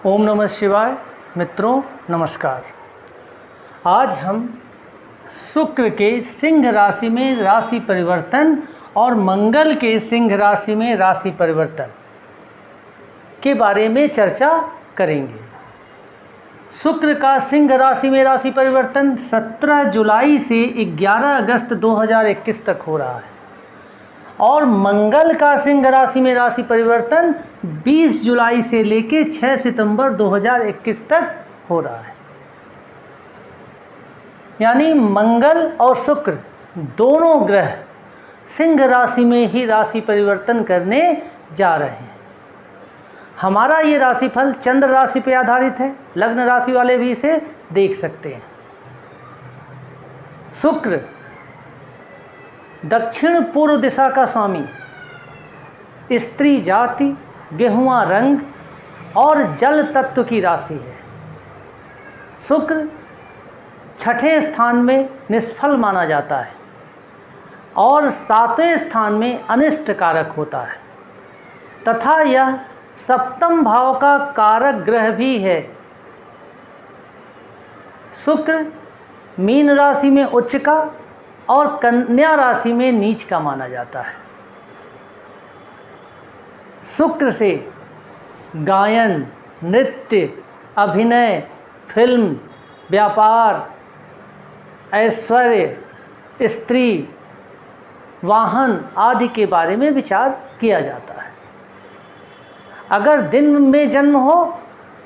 ओम नमः शिवाय। मित्रों नमस्कार। आज हम शुक्र के सिंह राशि में राशि परिवर्तन और मंगल के सिंह राशि में राशि परिवर्तन के बारे में चर्चा करेंगे। शुक्र का सिंह राशि में राशि परिवर्तन 17 जुलाई से 11 अगस्त 2021 तक हो रहा है और मंगल का सिंह राशि में राशि परिवर्तन 20 जुलाई से लेकर 6 सितंबर 2021 तक हो रहा है। यानी मंगल और शुक्र दोनों ग्रह सिंह राशि में ही राशि परिवर्तन करने जा रहे हैं। हमारा ये राशिफल चंद्र राशि पर आधारित है। लग्न राशि वाले भी इसे देख सकते हैं। शुक्र दक्षिण पूर्व दिशा का स्वामी, स्त्री जाति, गेहुआ रंग और जल तत्व की राशि है। शुक्र छठे स्थान में निष्फल माना जाता है और 7वें स्थान में अनिष्ट कारक होता है तथा यह सप्तम भाव का कारक ग्रह भी है। शुक्र मीन राशि में उच्च का और कन्या राशि में नीच का माना जाता है। शुक्र से गायन, नृत्य, अभिनय, फिल्म, व्यापार, ऐश्वर्य, स्त्री, वाहन आदि के बारे में विचार किया जाता है। अगर दिन में जन्म हो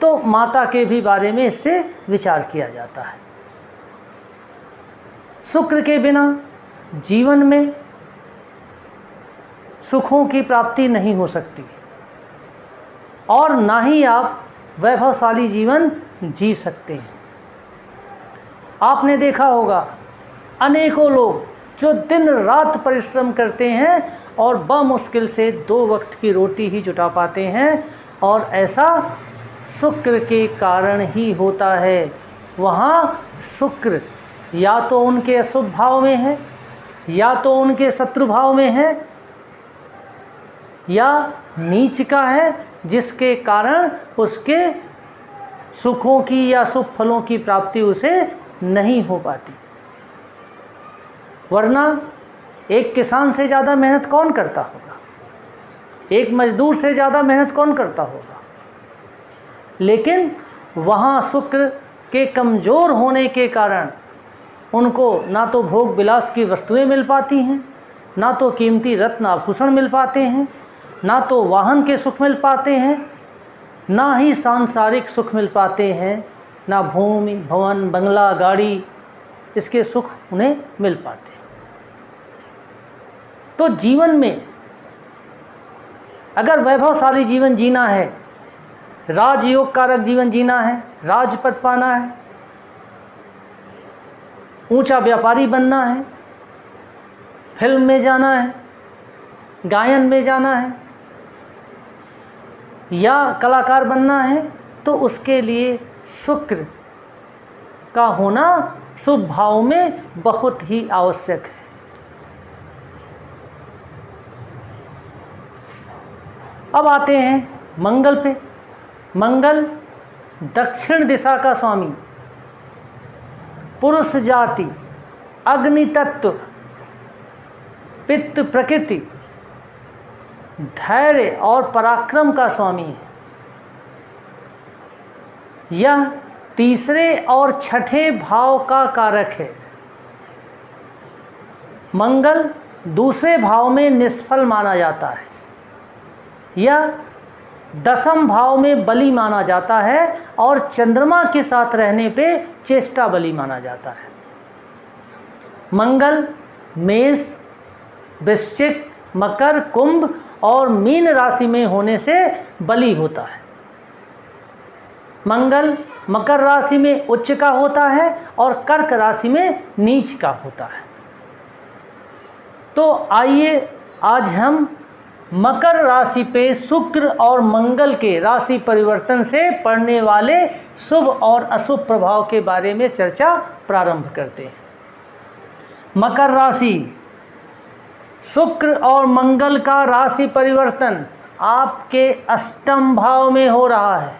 तो माता के भी बारे में इससे विचार किया जाता है। शुक्र के बिना जीवन में सुखों की प्राप्ति नहीं हो सकती और ना ही आप वैभवशाली जीवन जी सकते हैं। आपने देखा होगा अनेकों लोग जो दिन रात परिश्रम करते हैं और बमुश्किल से 2 वक्त की रोटी ही जुटा पाते हैं और ऐसा शुक्र के कारण ही होता है। वहाँ शुक्र या तो उनके अशुभ भाव में है या तो उनके शत्रु भाव में है या नीच का है, जिसके कारण उसके सुखों की या शुभ फलों की प्राप्ति उसे नहीं हो पाती। वरना एक किसान से ज़्यादा मेहनत कौन करता होगा? एक मजदूर से ज़्यादा मेहनत कौन करता होगा? लेकिन वहाँ शुक्र के कमज़ोर होने के कारण उनको ना तो भोग विलास की वस्तुएं मिल पाती हैं, ना तो कीमती रत्न आभूषण मिल पाते हैं, ना तो वाहन के सुख मिल पाते हैं, ना ही सांसारिक सुख मिल पाते हैं, ना भूमि, भवन, बंगला, गाड़ी इसके सुख उन्हें मिल पाते हैं। तो जीवन में अगर वैभवशाली जीवन जीना है, राजयोग कारक जीवन जीना है, राजपद पाना है, ऊंचा व्यापारी बनना है, फिल्म में जाना है, गायन में जाना है या कलाकार बनना है, तो उसके लिए शुक्र का होना शुभ भाव में बहुत ही आवश्यक है। अब आते हैं मंगल पे। मंगल दक्षिण दिशा का स्वामी, पुरुष जाति, अग्नि तत्व, पित्त प्रकृति, धैर्य और पराक्रम का स्वामी है। यह तीसरे और छठे भाव का कारक है। मंगल दूसरे भाव में निष्फल माना जाता है। यह 10वें भाव में बली माना जाता है और चंद्रमा के साथ रहने पे चेष्टा बली माना जाता है। मंगल मेष, वृश्चिक, मकर, कुंभ और मीन राशि में होने से बली होता है। मंगल मकर राशि में उच्च का होता है और कर्क राशि में नीच का होता है। तो आइए आज हम मकर राशि पे शुक्र और मंगल के राशि परिवर्तन से पड़ने वाले शुभ और अशुभ प्रभाव के बारे में चर्चा प्रारंभ करते हैं। मकर राशि, शुक्र और मंगल का राशि परिवर्तन आपके 8वें भाव में हो रहा है।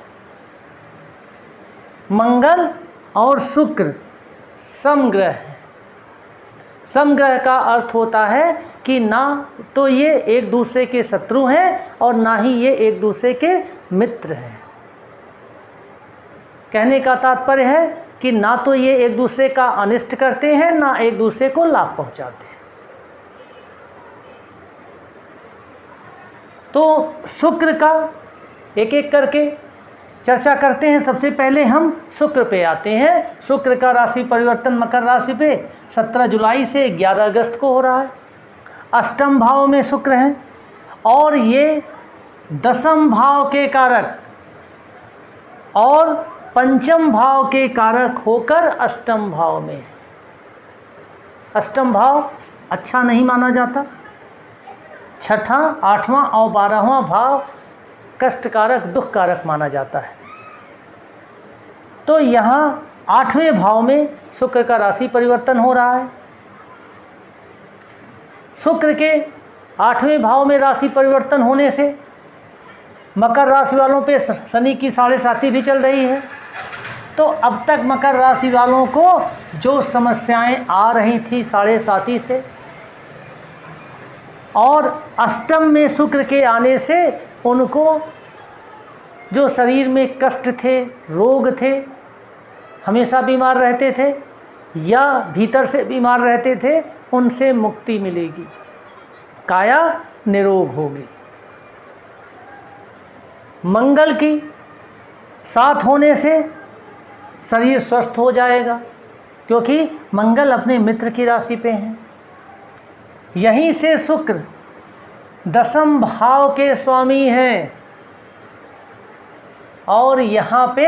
मंगल और शुक्र समग्रह है। समग्रह का अर्थ होता है कि ना तो ये एक दूसरे के शत्रु हैं और ना ही ये एक दूसरे के मित्र हैं। कहने का तात्पर्य है कि ना तो ये एक दूसरे का अनिष्ट करते हैं, ना एक दूसरे को लाभ पहुंचाते हैं। तो शुक्र का एक एक करके चर्चा करते हैं। सबसे पहले हम शुक्र पे आते हैं। शुक्र का राशि परिवर्तन मकर राशि पे 17 जुलाई से 11 अगस्त को हो रहा है। अष्टम भाव में शुक्र है और ये दशम भाव के कारक और पंचम भाव के कारक होकर अष्टम भाव में है। अष्टम भाव अच्छा नहीं माना जाता। छठा, आठवां और 12वां भाव कष्ट कारक, दुख कारक माना जाता है। तो यहाँ 8वें भाव में शुक्र का राशि परिवर्तन हो रहा है। शुक्र के 8वें भाव में राशि परिवर्तन होने से मकर राशि वालों पे शनि की 7.5 भी चल रही है। तो अब तक मकर राशि वालों को जो समस्याएं आ रही थी 7.5 से, और अष्टम में शुक्र के आने से उनको जो शरीर में कष्ट थे, रोग थे, हमेशा बीमार रहते थे या भीतर से बीमार रहते थे, उनसे मुक्ति मिलेगी, काया निरोग होगी। मंगल की साथ होने से शरीर स्वस्थ हो जाएगा, क्योंकि मंगल अपने मित्र की राशि पे हैं। यहीं से शुक्र दशम भाव के स्वामी हैं और यहाँ पे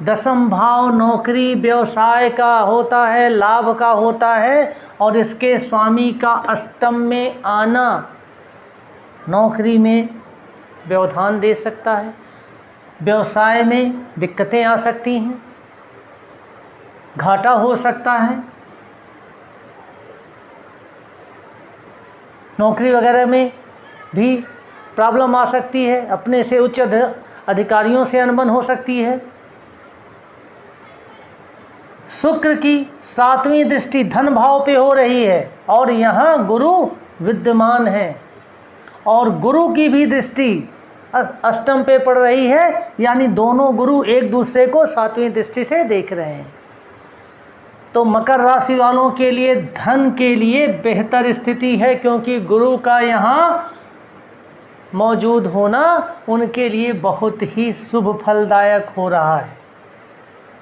दशम भाव नौकरी व्यवसाय का होता है, लाभ का होता है, और इसके स्वामी का अष्टम में आना नौकरी में व्यवधान दे सकता है, व्यवसाय में दिक्कतें आ सकती हैं, घाटा हो सकता है, नौकरी वगैरह में भी प्रॉब्लम आ सकती है, अपने से उच्च अधिकारियों से अनबन हो सकती है। शुक्र की 7वीं दृष्टि धन भाव पे हो रही है और यहाँ गुरु विद्यमान है और गुरु की भी दृष्टि अष्टम पे पड़ रही है, यानी दोनों गुरु एक दूसरे को 7वीं दृष्टि से देख रहे हैं। तो मकर राशि वालों के लिए धन के लिए बेहतर स्थिति है, क्योंकि गुरु का यहाँ मौजूद होना उनके लिए बहुत ही शुभ फलदायक हो रहा है।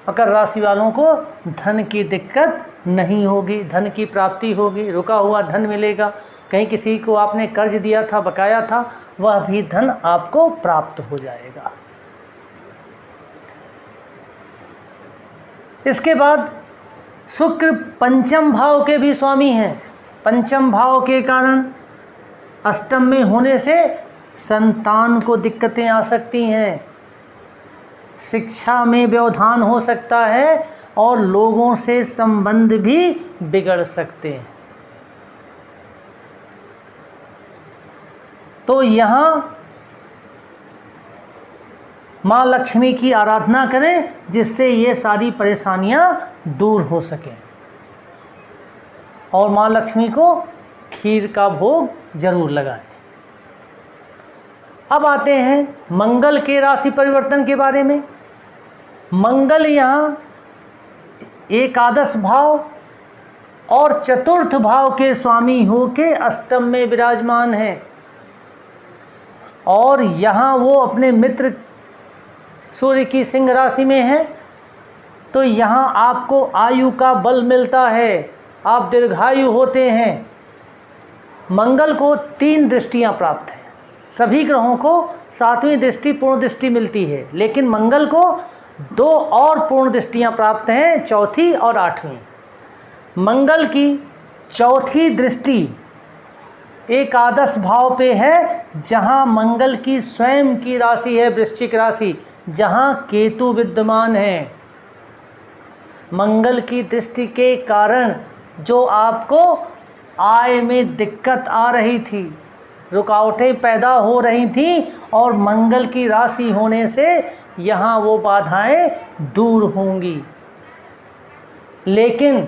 मकर राशि वालों को धन की दिक्कत नहीं होगी, धन की प्राप्ति होगी, रुका हुआ धन मिलेगा। कहीं किसी को आपने कर्ज दिया था, बकाया था, वह भी धन आपको प्राप्त हो जाएगा। इसके बाद शुक्र पंचम भाव के भी स्वामी हैं। पंचम भाव के कारण अष्टम में होने से संतान को दिक्कतें आ सकती हैं, शिक्षा में व्यवधान हो सकता है और लोगों से संबंध भी बिगड़ सकते हैं। तो यहाँ माँ लक्ष्मी की आराधना करें, जिससे ये सारी परेशानियाँ दूर हो सकें, और माँ लक्ष्मी को खीर का भोग जरूर लगाएं। अब आते हैं मंगल के राशि परिवर्तन के बारे में। मंगल यहाँ एकादश भाव और चतुर्थ भाव के स्वामी होके अष्टम में विराजमान हैं और यहाँ वो अपने मित्र सूर्य की सिंह राशि में है। तो यहाँ आपको आयु का बल मिलता है, आप दीर्घायु होते हैं। मंगल को 3 दृष्टियाँ प्राप्त हैं। सभी ग्रहों को 7वीं दृष्टि पूर्ण दृष्टि मिलती है, लेकिन मंगल को 2 और पूर्ण दृष्टियाँ प्राप्त हैं, चौथी और 8वीं। मंगल की चौथी दृष्टि एकादश भाव पे है, जहाँ मंगल की स्वयं की राशि है वृश्चिक राशि, जहाँ केतु विद्यमान है। मंगल की दृष्टि के कारण जो आपको आय में दिक्कत आ रही थी, रुकावटें पैदा हो रही थीं और मंगल की राशि होने से यहाँ वो बाधाएं दूर होंगी। लेकिन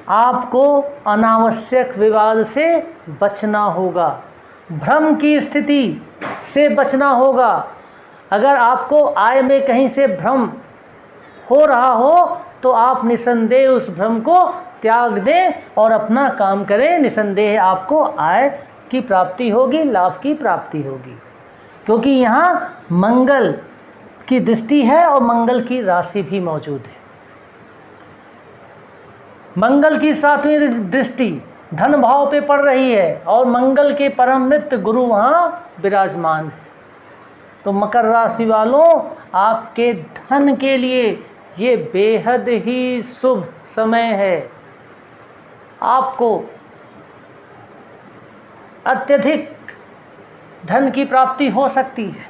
आपको अनावश्यक विवाद से बचना होगा, भ्रम की स्थिति से बचना होगा। अगर आपको आय में कहीं से भ्रम हो रहा हो तो आप निसंदेह उस भ्रम को त्याग दें और अपना काम करें। निसंदेह आपको आय की प्राप्ति होगी, लाभ की प्राप्ति होगी, क्योंकि यहाँ मंगल की दृष्टि है और मंगल की राशि भी मौजूद है। मंगल की 7वीं दृष्टि धन भाव पे पड़ रही है और मंगल के परम मित्र गुरु वहाँ विराजमान है। तो मकर राशि वालों, आपके धन के लिए ये बेहद ही शुभ समय है। आपको अत्यधिक धन की प्राप्ति हो सकती है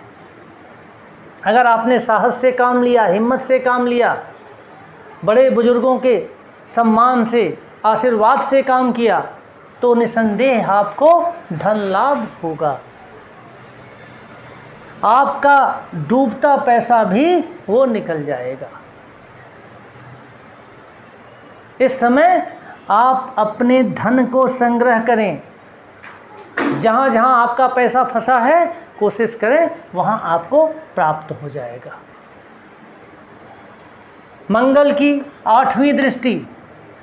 अगर आपने साहस से काम लिया, हिम्मत से काम लिया, बड़े बुजुर्गों के सम्मान से, आशीर्वाद से काम किया, तो निसंदेह आपको धन लाभ होगा। आपका डूबता पैसा भी वो निकल जाएगा। इस समय आप अपने धन को संग्रह करें। जहाँ जहाँ आपका पैसा फंसा है, कोशिश करें वहाँ आपको प्राप्त हो जाएगा। मंगल की 8वीं दृष्टि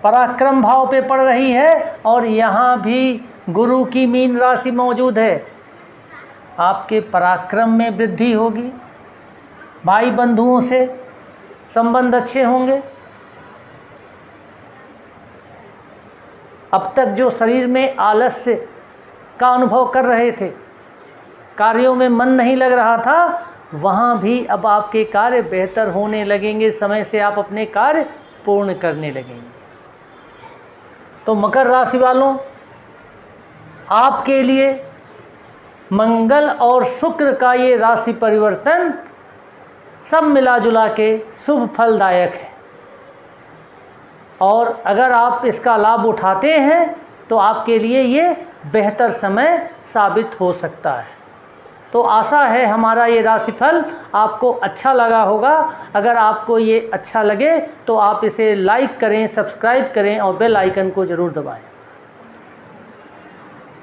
पराक्रम भाव पे पड़ रही है और यहाँ भी गुरु की मीन राशि मौजूद है। आपके पराक्रम में वृद्धि होगी, भाई बंधुओं से संबंध अच्छे होंगे। अब तक जो शरीर में आलस्य का अनुभव कर रहे थे, कार्यों में मन नहीं लग रहा था, वहाँ भी अब आपके कार्य बेहतर होने लगेंगे। समय से आप अपने कार्य पूर्ण करने लगेंगे। तो मकर राशि वालों, आपके लिए मंगल और शुक्र का ये राशि परिवर्तन सब मिला जुला के शुभ फलदायक है और अगर आप इसका लाभ उठाते हैं तो आपके लिए ये बेहतर समय साबित हो सकता है। तो आशा है हमारा ये राशिफल आपको अच्छा लगा होगा। अगर आपको ये अच्छा लगे तो आप इसे लाइक करें, सब्सक्राइब करें और बेल आइकन को ज़रूर दबाएं।